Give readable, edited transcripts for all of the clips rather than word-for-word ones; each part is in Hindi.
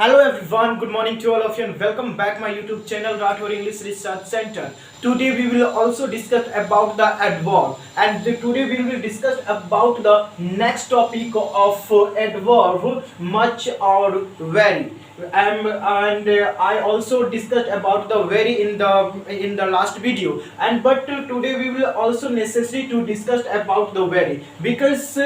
Hello everyone, good morning to all of you and welcome back my YouTube channel Rathore English Research Center. Today we will also discuss about the adverb and today we will discuss about the next topic of adverb much or very. And I also discussed about the very in the last video, and but today we will also necessary to discuss about the very because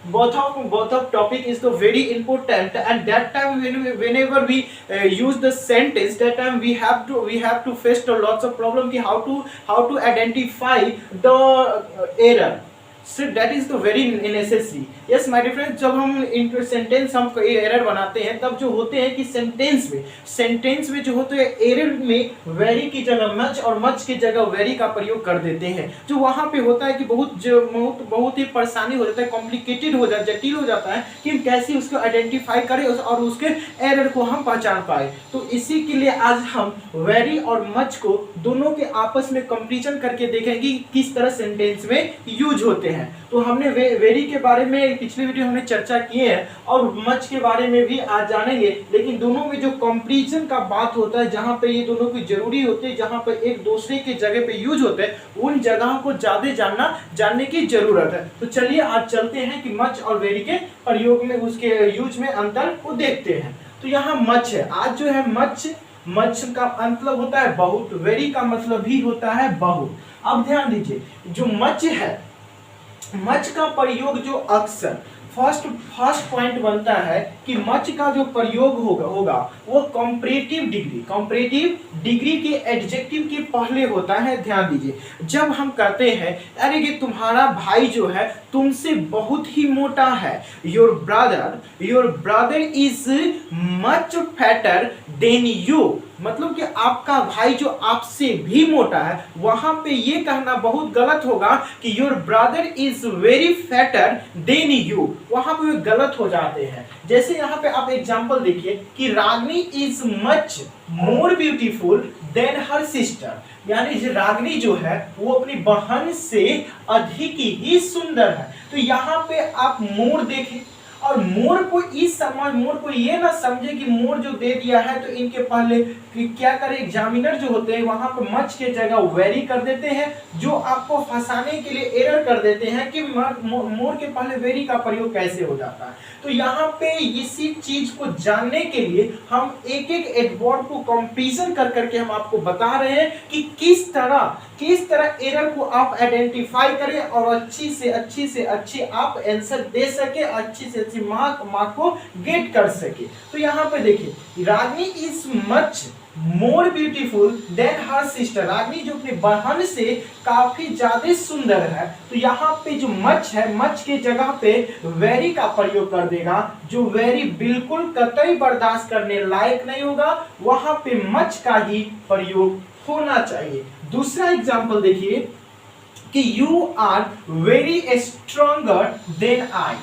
both of topic is the very important, and that time whenever we use the sentence, that time we have to face the lots of problem ki how to identify the error. So that is the very necessary. Yes my dear friends, जब हम इंटर सेंटेंस हम एरर बनाते हैं तब जो होते हैं कि सेंटेंस में जो होते हैं एरर में वेरी की जगह मच और मच की जगह वेरी का प्रयोग कर देते हैं। जो वहाँ पे होता है कि बहुत ही परेशानी हो जाता है, कॉम्प्लिकेटेड हो जाता है, जटिल हो जाता है कि हम कैसे उसको आइडेंटिफाई करें और उसके एरर को हम पहचान पाए। तो इसी के लिए आज हम वेरी और मच को दोनों के आपस में कंपैरिजन करके देखेंगे कि किस तरह सेंटेंस में यूज होते हैं। तो हमने वेरी के बारे में पिछले वीडियो हमने चर्चा की है और मच के बारे में भी आज जानेंगे, लेकिन दोनों में जो कंपैरिजन का बात होता है, जहां पे ये दोनों की जरूरी होती है, जहां पे एक दूसरे के जगह पे यूज होते हैं, उन जगहों को ज्यादा जानने की जरूरत है। तो चलिए आज चलते हैं कि मच और वेरी के प्रयोग में उसके यूज में अंतर को देखते हैं। तो यहाँ मच है, आज जो है मच का मतलब होता है बहुत, वेरी का मतलब भी होता है बहुत। अब ध्यान दीजिए, जो मच है, मच का प्रयोग जो अक्सर फर्स्ट पॉइंट बनता है कि मच का जो प्रयोग होगा वो कंपैरेटिव डिग्री के एडजेक्टिव के पहले होता है। ध्यान दीजिए, जब हम कहते हैं अरे कि तुम्हारा भाई जो है तुमसे बहुत ही मोटा है, your brother is much fatter than you, मतलब कि आपका भाई जो आपसे भी मोटा है, वहां पे ये कहना बहुत गलत होगा कि your brother is very fatter than you, वहां पे गलत हो जाते हैं। जैसे यहाँ पे आप एग्जांपल देखिए कि Ragini is much more beautiful than her sister, यानी रागनी जो है वो अपनी बहन से अधिक ही सुंदर है। तो यहाँ पे आप मोर देखें और मोर को ये ना समझे कि मोर जो दे दिया है तो इनके पहले क्या करे, एग्जामिनर जो होते हैं वहां पर मच के जगह वेरी कर देते हैं, जो आपको फंसाने के लिए एरर कर देते हैं कि मोर के पहले वेरी का प्रयोग कैसे हो जाता है। तो यहाँ पे इसी चीज को जानने के लिए हम एक एडवर्ब को कंपैरिजन करके हम आपको बता रहे हैं कि किस तरह एरर को आप आइडेंटिफाई करें और अच्छी से अच्छी आप आंसर दे सके, अच्छी से अच्छी मार्क को गेट कर सके। तो यहाँ पे देखिए, Ragini is much more beautiful than her sister, Ragini जो अपनी बहन से काफी ज्यादा सुंदर है। तो यहाँ पे जो मच है, मच के जगह पे वेरी का प्रयोग कर देगा, जो वेरी बिल्कुल कतई बर्दाश्त करने लायक नहीं होगा, वहां पे मच का ही प्रयोग होना चाहिए। दूसरा एग्जांपल देखिए कि you are very stronger than I,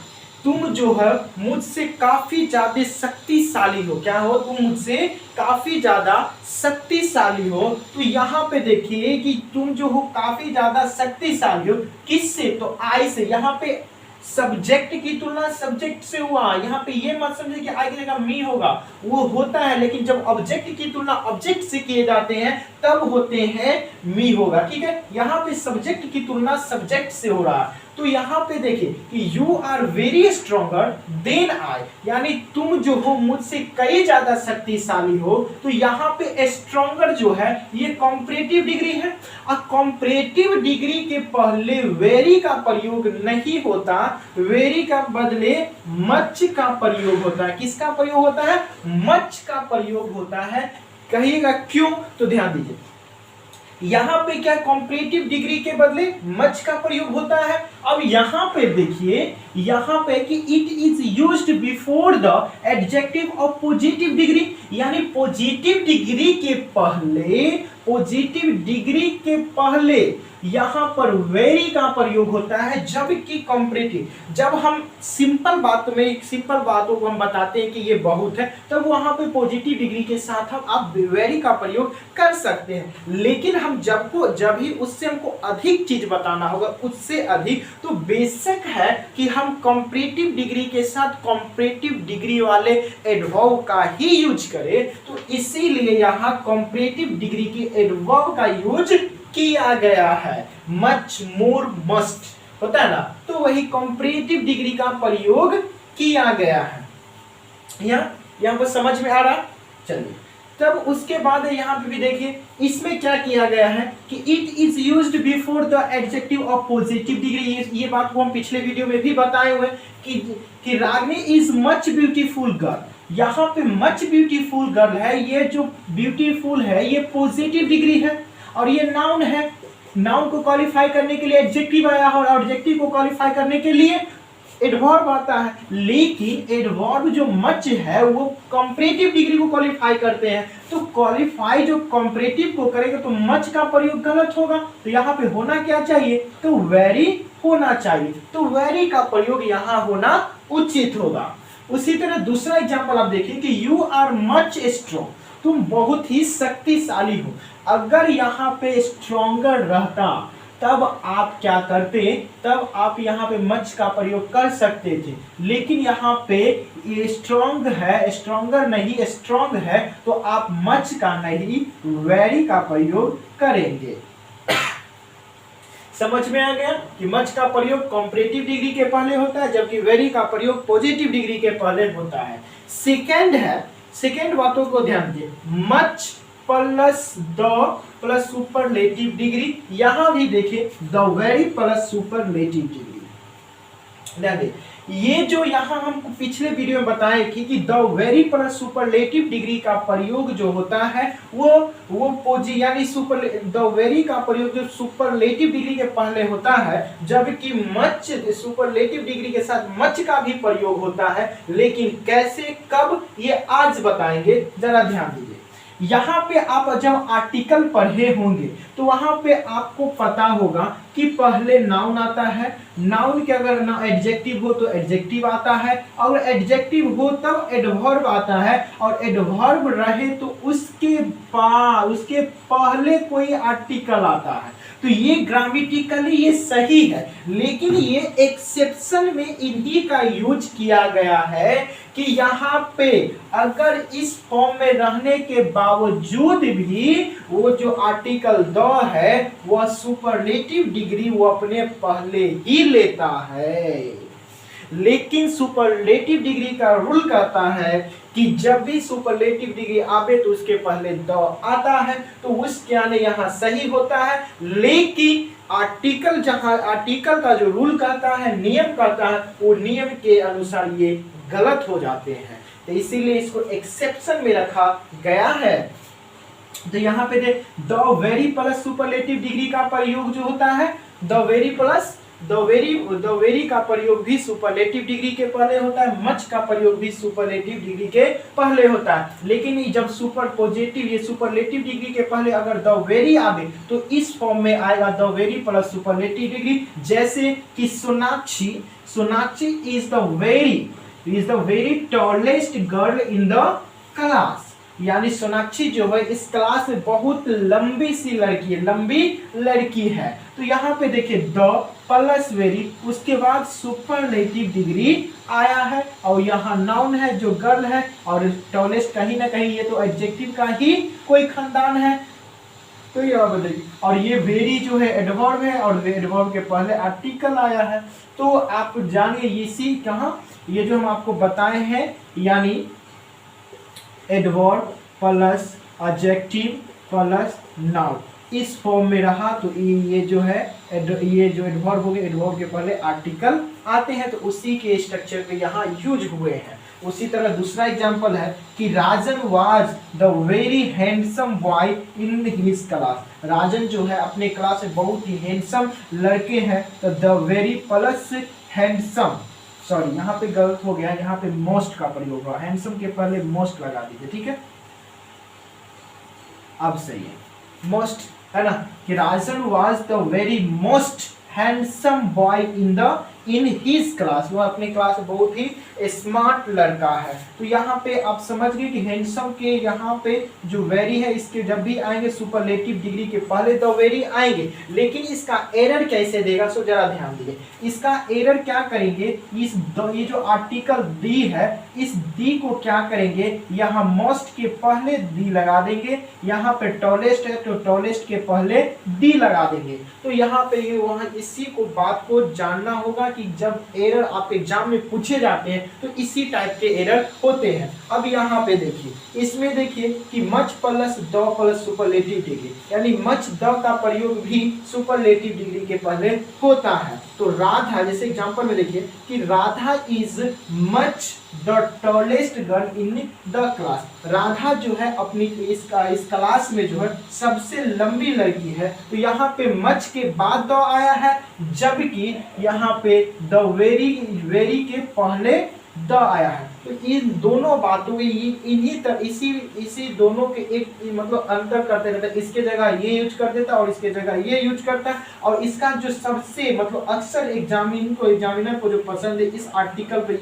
तुम जो है मुझसे काफी ज्यादा शक्तिशाली हो। क्या हो? तुम मुझसे काफी ज्यादा शक्तिशाली हो। तो यहाँ पे देखिए कि तुम जो हो काफी ज्यादा शक्तिशाली हो, किससे? तो आई से। यहाँ पे सब्जेक्ट की तुलना सब्जेक्ट से हुआ, यहाँ पे ये मत समझे कि आई की जगह मी होगा, वो होता है, लेकिन जब ऑब्जेक्ट की तुलना ऑब्जेक्ट से किए जाते हैं तब होते हैं मी होगा। ठीक है, यहाँ पे सब्जेक्ट की तुलना सब्जेक्ट से हो रहा है। तो यहाँ पे देखिए कि you are very stronger than I, यानी तुम जो हो मुझसे कई ज्यादा शक्तिशाली हो। तो यहाँ पे स्ट्रॉन्गर जो है ये कंपैरेटिव डिग्री है, और कंपैरेटिव डिग्री के पहले वेरी का प्रयोग नहीं होता, वेरी का बदले मच का प्रयोग होता है। किसका प्रयोग होता है? मच का प्रयोग होता है। कहिएगा क्यों? तो ध्यान दीजिए, यहाँ पे क्या कंपैरेटिव डिग्री के बदले मच का प्रयोग होता है। अब यहाँ पे देखिए, यहाँ पे कि it is used before the adjective of positive degree, यानी पॉजिटिव डिग्री के पहले पॉजिटिव डिग्री के पहले यहां पर वेरी का प्रयोग होता है, जबकि कंपैरेटिव, जब हम सिंपल बातों को हम बताते हैं कि ये बहुत है, तब वहां पे पॉजिटिव डिग्री के साथ हम आप वेरी का प्रयोग कर सकते हैं। लेकिन हम जब भी उससे हमको अधिक चीज बताना होगा, उससे अधिक, तो बेशक है कि हम कंपैरेटिव डिग्री के साथ कंपैरेटिव डिग्री वाले एडवर्ब का ही यूज करें। तो इसीलिए यहाँ कंपैरेटिव डिग्री के एडवर्ब का यूज किया गया है। मच, मोर, मस्ट होता है ना, तो वही कंपैरेटिव डिग्री का प्रयोग किया गया है। यहाँ पर समझ में आ रहा? चलिए, तब उसके बाद यहाँ पे भी देखिए इसमें क्या किया गया है कि it is used before the adjective of positive degree. ये बात को हम पिछले वीडियो में भी बताए हुए कि Ragini is much beautiful girl. यहाँ पे मच ब्यूटीफुल गर्ल है, ये जो ब्यूटीफुल है ये पॉजिटिव डिग्री है और ये नाउन है। नाउन को क्वालिफाई करने के लिए एडजेक्टिव आया और एडजेक्टिव को क्वालिफाई करने के लिए एडवर्ब आता है। लेकिन एडवर्ब जो मच है वो कंपैरेटिव डिग्री को क्वालिफाई करते हैं, तो क्वालिफाई जो कंपैरेटिव को करेगा तो मच का प्रयोग गलत होगा। तो यहाँ पे होना क्या चाहिए? तो वेरी होना चाहिए। तो वेरी का प्रयोग यहाँ होना उचित होगा। उसी तरह दूसरा एग्जाम्पल आप देखिए कि यू आर मच स्ट्रॉन्ग, तुम बहुत ही शक्तिशाली हो। अगर यहाँ पे स्ट्रॉन्गर रहता तब आप क्या करते? तब आप यहाँ पे मच का प्रयोग कर सकते थे, लेकिन यहाँ पे ये स्ट्रॉन्ग है, स्ट्रॉन्गर नहीं स्ट्रॉन्ग है, तो आप मच का नहीं वेरी का प्रयोग करेंगे। समझ में आ गया कि मच का प्रयोग कंपैरेटिव डिग्री के पहले होता है, जबकि वेरी का प्रयोग पॉजिटिव डिग्री के पहले होता है। सेकेंड बातों को ध्यान दिए, much plus the plus superlative degree. यहां भी देखिए the very plus superlative degree. ध्यान दे, ये जो यहां हम पिछले वीडियो में बताए कि the very plus superlative degree का प्रयोग जो होता है वो यानी द वेरी का प्रयोग जो सुपरलेटिव डिग्री के पहले होता है, जबकि मच सुपरलेटिव डिग्री के साथ मच का भी प्रयोग होता है। लेकिन कैसे, कब, ये आज बताएंगे, जरा ध्यान दीजिए। यहाँ पे आप जब आर्टिकल पढ़े होंगे तो वहां पे आपको पता होगा कि पहले नाउन आता है, नाउन के अगर ना एडजेक्टिव हो तो एडजेक्टिव आता है, और एडजेक्टिव हो तब एडवर्ब आता है, और एडवर्ब रहे तो उसके पहले कोई आर्टिकल आता है। तो ये ग्रामेटिकली ये सही है, लेकिन ये एक्सेप्शन में इन्हीं का यूज किया गया है कि यहाँ पे अगर इस फॉर्म में रहने के बावजूद भी वो जो आर्टिकल द है वह सुपरलेटिव डिग्री वो अपने पहले ही लेता है। लेकिन सुपरलेटिव डिग्री का रूल कहता है कि जब भी सुपरलेटिव डिग्री आवे तो उसके पहले द आता है, तो उसके आने यहाँ सही होता है। लेकिन आर्टिकल का जो रूल कहता है, नियम कहता है, वो नियम के अनुसार ये गलत हो जाते हैं, तो इसीलिए इसको एक्सेप्शन में रखा गया है। तो यहाँ पे देख, the very plus superlative degree का प्रयोग जो होता है, द वेरी का प्रयोग भी सुपरलेटिव डिग्री के पहले होता है, मच का प्रयोग भी सुपरलेटिव डिग्री के पहले होता है। लेकिन जब सुपर पॉजिटिव ये सुपरलेटिव डिग्री के पहले अगर द वेरी आवे तो इस फॉर्म में आएगा the very plus superlative degree. जैसे कि Sonakshi is the very tallest girl in the class, यानी सोनाक्षी जो है इस क्लास में बहुत लंबी सी लड़की है। तो यहाँ पे देखिए द प्लस वेरी, उसके बाद सुपरलेटिव डिग्री आया है, और यहाँ नाउन है जो गर्ल है, और टॉलेस्ट कहीं ना कहीं ये तो एडजेक्टिव का ही कोई खानदान है। तो ये बताइए, और ये वेरी जो है एडवर्ब है, और एडवर्ब के पहले आर्टिकल आया है। तो आप जानिए इसी कहाँ ये जो हम आपको बताए हैं, यानी adverb plus adjective plus noun इस फॉर्म में रहा तो ये जो है ये जो एडवर्ब हो गए, एडवर्ब के पहले आर्टिकल आते हैं, तो उसी के स्ट्रक्चर पे यहाँ यूज हुए हैं। उसी तरह दूसरा एग्जांपल है कि Rajan was the very handsome boy in his class. Rajan जो है अपने क्लास में बहुत ही हैंडसम लड़के हैं, तो the very plus handsome, sorry यहाँ पे गलत हो गया, यहाँ पे मोस्ट का प्रयोग हुआ, हैंडसम के पहले मोस्ट लगा दीजिए, ठीक है, अब सही है। मोस्ट, है ना, कि Rajan was the very most handsome boy in his class, वो अपने क्लास में बहुत ही स्मार्ट लड़का है। तो यहाँ पे आप समझ गए कि हैंडसम के यहाँ पे जो वेरी है इसके जब भी आएंगे सुपरलेटिव डिग्री के पहले द वेरी आएंगे, लेकिन इसका एरर कैसे देगा, सो जरा ध्यान दीजिए। इसका एरर क्या करेंगे, ये जो आर्टिकल दी है इस दी को क्या करेंगे, यहाँ मोस्ट के पहले दी लगा देंगे, यहाँ पे टॉलेस्ट है तो टॉलेस्ट के पहले दी लगा देंगे। तो यहाँ पे ये वहाँ इसी को बात को जानना होगा कि जब एरर आपके एग्जाम में पूछे जाते हैं तो इसी टाइप के एरर होते हैं। अब यहाँ पे देखिए, इसमें देखिए कि much plus the plus superlative degree, यानी मच द का प्रयोग भी सुपरलेटिव डिग्री के पहले होता है। तो राधा, जैसे एग्जांपल में देखिए कि Radha is much the tallest girl in the class, Radha जो है अपनी इस क्लास में जो है सबसे लंबी लड़की है। तो यहाँ पे मच के बाद द आया है, जबकि यहाँ पे द वेरी के पहले द आया है। तो इन दोनों बातों इसी दोनों के एक मतलब अंतर करते रहते हैं, इसके जगह ये यूज कर देता है और इसके जगह ये यूज करता है। और इसका जो सबसे मतलब अक्सर एग्जामिनर को जो पसंद है इस आर्टिकल पे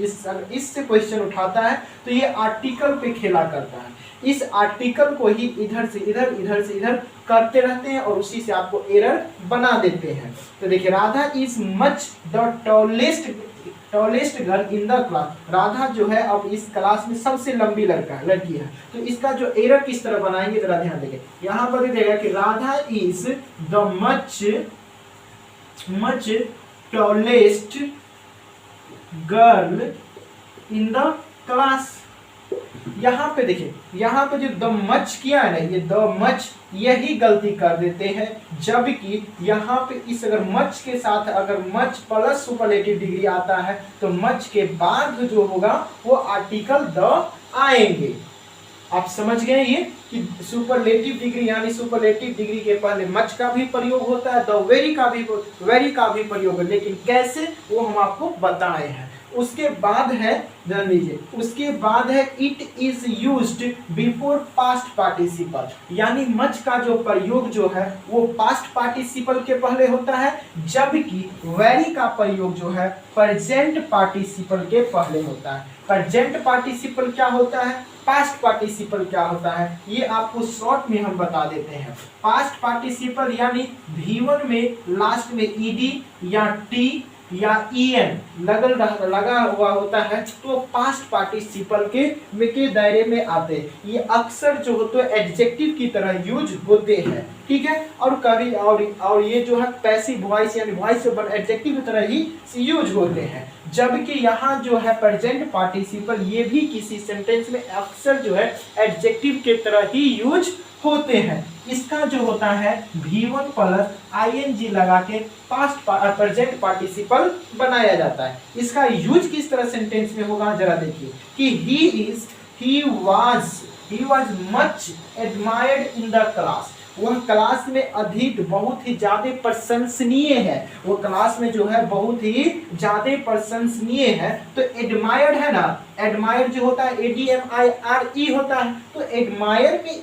इससे क्वेश्चन उठाता है तो ये आर्टिकल पे खेला करता है, इस आर्टिकल को ही इधर से इधर करते रहते हैं और उसी से आपको एरर बना देते हैं। तो देखिए Radha is much the tallest girl in the class, Radha जो है अब इस क्लास में सबसे लंबी लड़की है। तो इसका जो एरर किस तरह बनाएंगे जरा ध्यान देंगे, यहाँ पर देगा कि Radha is the much tallest girl in the class. यहाँ पे देखिए, यहाँ पे जो द मच किया है ना, ये द मच यही गलती कर देते हैं, जबकि यहाँ पे इस अगर मच के साथ अगर मच प्लस सुपरलेटिव डिग्री आता है तो मच के बाद जो होगा वो आर्टिकल द आएंगे। आप समझ गए ये कि सुपरलेटिव डिग्री यानी सुपरलेटिव डिग्री के पहले मच का भी प्रयोग होता है, द वेरी का भी प्रयोग है, लेकिन कैसे वो हम आपको बताए हैं। उसके बाद है, ध्यान दीजिए, उसके बाद है it is used before past participle, यानी मच का जो प्रयोग जो है वो पास्ट पार्टिसिपल के पहले होता है, जबकि वेरी का प्रयोग जो है प्रेजेंट पार्टिसिपल के पहले होता है। प्रेजेंट पार्टिसिपल क्या होता है, पास्ट पार्टिसिपल क्या होता है, ये आपको शॉर्ट में हम बता देते हैं। पास्ट पार्टिसिपल यानी V1 में लास्ट में ed या t या en लगा हुआ होता है तो पास्ट पार्टिसिपल के दायरे में आते हैं। ये अक्सर जो होते हैं एडजेक्टिव की तरह यूज होते हैं, ठीक है। और कभी और ये जो है पैसिव वॉइस यानी वॉइस ओवर एडजेक्टिव की तरह ही यूज होते हैं, जबकि यहाँ जो है प्रेजेंट पार्टिसिपल ये भी किसी सेंटेंस में अक्सर जो है एडजेक्टिव के तरह ही यूज होते हैं। इसका जो होता है V1 प्लस ing लगा के पास्ट प्रेजेंट पार्टिसिपल बनाया जाता है। इसका यूज किस तरह सेंटेंस में होगा जरा देखिए कि he was much admired in the class, वह क्लास में अधिक बहुत ही ज्यादा प्रशंसनीय है, वो क्लास में जो है बहुत ही ज्यादा प्रशंसनीय है। तो एडमायर्ड है ना, एडमायर्ड जो होता है ADMIRE होता है, तो एडमायर में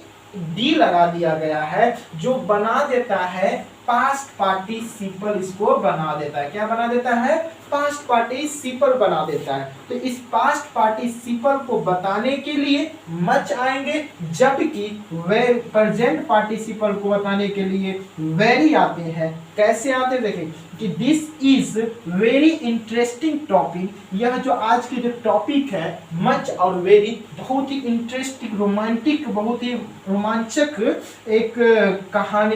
डी लगा दिया गया है जो बना देता है पास्ट पार्टिसिपल, इसको बना देता है, क्या बना देता है, पास्ट पार्टिसिपल बना देता है। तो इस पास्ट पार्टिसिपल को बताने के लिए मच आएंगे, जबकि प्रेजेंट पार्टिसिपल को बताने के लिए वेरी आते हैं। कैसे आते हैं देखिए कि this is very interesting topic, यह जो आज की जो टॉपिक है मच और वेरी बहुत ही इंटरेस्टिंग रोमांटिक बहुत ही रोमांचक एक कहानी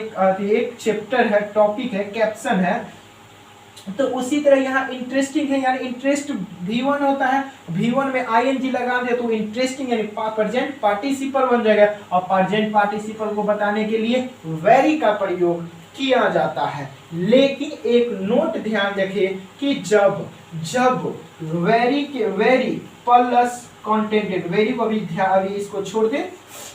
एक चैप्टर है, टॉपिक है, कैप्शन है। तो उसी तरह यहाँ इंटरेस्टिंग है यानी इंटरेस्ट V1 होता है, V1 में ing लगा दिया तो इंटरेस्टिंग यानी प्रेजेंट पार्टिसिपल बन जाएगा और प्रेजेंट पार्टिसिपल को बताने के लिए वेरी का प्रयोग किया जाता है। लेकिन एक नोट ध्यान रखिए कि जब वेरी प्लस कॉन्टेंटेड, वेरी को अभी इसको छोड़ दे,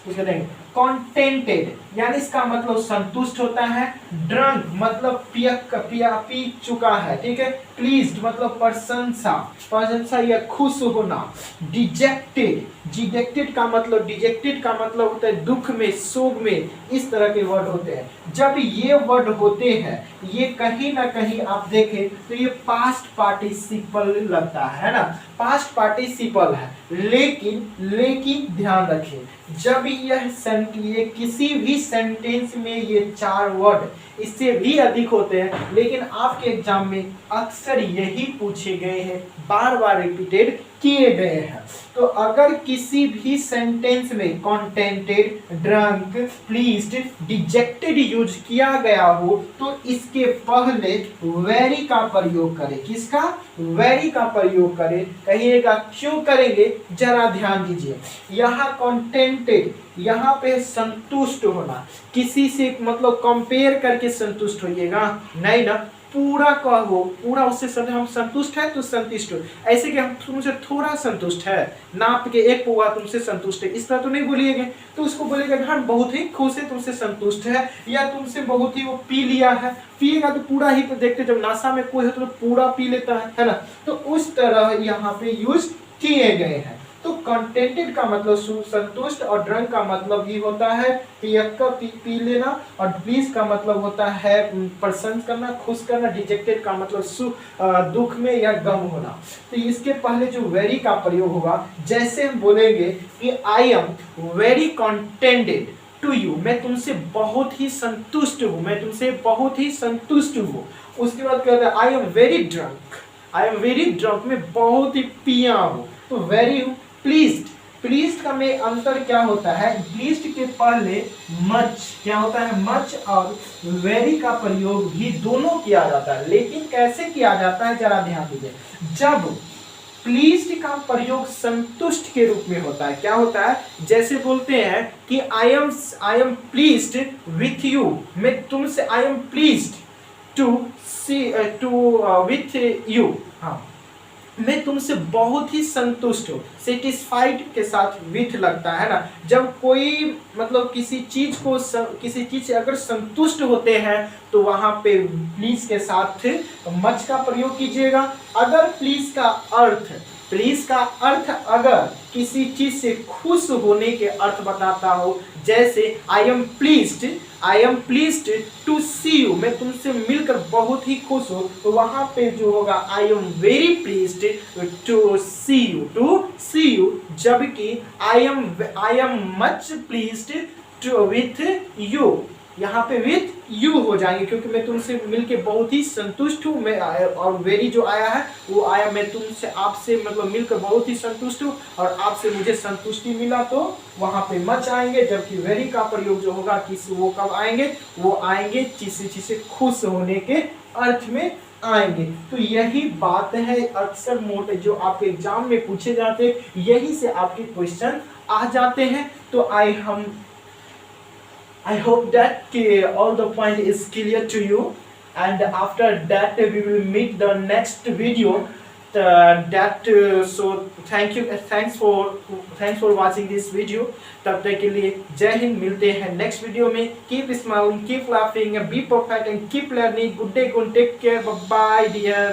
इसको देंगे कंटेंटेड यानी इसका मतलब संतुष्ट होता है, ड्रंक मतलब पी चुका है, ठीक है, प्लीज्ड मतलब प्रशंसा या खुश होना, डिजेक्टेड का मतलब होता है दुख में, शोक में, इस तरह के वर्ड होते हैं। जब ये वर्ड होते हैं ये कहीं ना कहीं आप देखें तो ये पास्ट पार्टिसिपल लगता है ना, पास्ट पार्टिसिपल है, लेकिन ध्यान रखें जब ये किसी भी सेंटेंस में ये 4 वर्ड इससे भी अधिक होते हैं, लेकिन आपके एग्जाम में अक्सर यही पूछे गए हैं, बार बार रिपीटेड किए गए हैं। तो अगर किसी भी सेंटेंस में contented, drunk, pleased, dejected use किया गया हो तो इसके पहले वेरी का प्रयोग करें। किसका? वेरी का प्रयोग करें। कहिएगा क्यों करेंगे, जरा ध्यान दीजिए। यहाँ कंटेंटेड, यहाँ पे संतुष्ट होना, किसी से मतलब कंपेयर करके संतुष्ट होइएगा नहीं ना, पूरा कहो, पूरा उससे हम संतुष्ट है तो संतुष्ट हो, ऐसे कि हम तुमसे थोड़ा संतुष्ट है, नाप के 1 पौवा तुमसे संतुष्ट है, इस तरह तो नहीं बोलिएगा। तो उसको बोलेगा हम बहुत ही खुश है, तुमसे संतुष्ट है, या तुमसे बहुत ही वो पी लिया है, पिएगा तो पूरा ही, तो देखते जब नाशा में कोई है तो पूरा पी लेता है ना, तो उस तरह यहाँ पे यूज किए गए हैं। तो कंटेंटेड का मतलब संतुष्ट, और ड्रंक का मतलब ही होता है पियक्का, पी लेना, और प्लीज का मतलब होता है प्रसन्न करना, खुश करना, डिजेक्टेड का मतलब दुख में या गम होना। तो इसके पहले जो वेरी का प्रयोग होगा, जैसे हम बोलेंगे कि I am very contented to you, मैं तुमसे बहुत ही संतुष्ट हूँ, मैं तुमसे बहुत ही संतुष्ट हूँ। उसके बाद कहते हैं आई am very drunk, I am very drunk, मैं बहुत ही पिया हूँ। तो वेरी हूँ, प्लीज्ड का में अंतर क्या होता है, प्लीज्ड के पहले मच क्या होता है, मच, और वेरी का प्रयोग भी दोनों किया जाता है, लेकिन कैसे किया जाता है जरा ध्यान दीजिए। जब प्लीज्ड का प्रयोग संतुष्ट के रूप में होता है, क्या होता है, जैसे बोलते हैं कि I am pleased with you, मैं तुमसे, I am pleased to see with you, हाँ मैं तुमसे बहुत ही संतुष्ट हूँ। सेटिस्फाइड के साथ विथ लगता है ना, जब कोई मतलब किसी चीज से अगर संतुष्ट होते हैं तो वहां पे प्लीज के साथ मच का प्रयोग कीजिएगा। अगर प्लीज का अर्थ अगर किसी चीज से खुश होने के अर्थ बताता हो, जैसे I am pleased to see you, मैं तुमसे मिलकर बहुत ही खुश हूँ, तो वहां पे जो होगा I am very pleased to see you, जबकि I am much pleased to with you, यहाँ पे विथ यू हो जाएंगे, क्योंकि मैं तुमसे मिलके बहुत ही संतुष्ट हूँ। मैं और वेरी जो आया है वो आया, मैं तुमसे आपसे मतलब मिलकर बहुत ही संतुष्ट हूँ और आपसे मुझे संतुष्टि मिला, तो वहां पे मच आएंगे। जबकि वेरी का प्रयोग जो होगा किस वो कब आएंगे, वो आएंगे चीज से खुश होने के अर्थ में आएंगे। तो यही बात है, अक्सर मोटे जो आपके एग्जाम में पूछे जाते हैं, यही से आपके क्वेश्चन आ जाते हैं। तो I hope that all the point is clear to you, and after that we will meet the next video. So thanks for watching this video. तब तक के लिए जय हिंद, मिलते हैं नेक्स्ट वीडियो में। Keep smiling, keep laughing, be perfect and keep learning. Good day, good, take care, bye bye dear.